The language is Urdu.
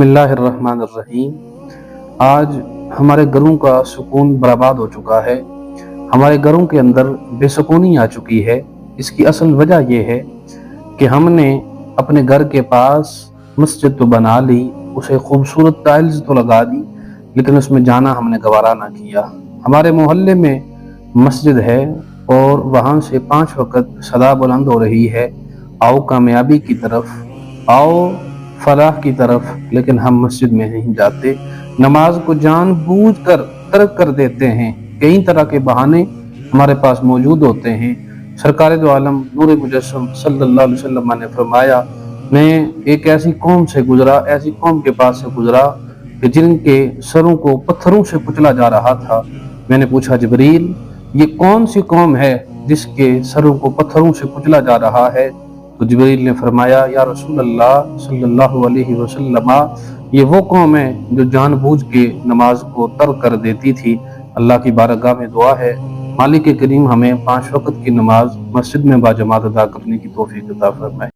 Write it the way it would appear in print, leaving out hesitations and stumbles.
بسم اللہ الرحمن الرحیم۔ آج ہمارے گھروں کا سکون برباد ہو چکا ہے، ہمارے گھروں کے اندر بے سکونی آ چکی ہے۔ اس کی اصل وجہ یہ ہے کہ ہم نے اپنے گھر کے پاس مسجد تو بنا لی، اسے خوبصورت ٹائلز تو لگا دی، لیکن اس میں جانا ہم نے گوارا نہ کیا۔ ہمارے محلے میں مسجد ہے اور وہاں سے 5 وقت صدا بلند ہو رہی ہے، آؤ کامیابی کی طرف، آؤ فلاح کی طرف، لیکن ہم مسجد میں نہیں جاتے، نماز کو جان بوجھ کر ترک کر دیتے ہیں۔ کئی طرح کے بہانے ہمارے پاس موجود ہوتے ہیں۔ سرکار دو عالم نور مجسم صلی اللہ علیہ وسلم نے فرمایا، میں ایک ایسی قوم سے گزرا، ایسی قوم کے پاس سے گزرا کہ جن کے سروں کو پتھروں سے کچلا جا رہا تھا۔ میں نے پوچھا، جبریل یہ کون سی قوم ہے جس کے سروں کو پتھروں سے کچلا جا رہا ہے؟ تو جبریل نے فرمایا، یا رسول اللہ صلی اللہ علیہ وسلم، یہ وہ قوم ہے جو جان بوجھ کے نماز کو ترک کر دیتی تھی۔ اللہ کی بارگاہ میں دعا ہے مالک کریم ہمیں 5 وقت کی نماز مسجد میں باجماعت ادا کرنے کی توفیق عطا فرمائے۔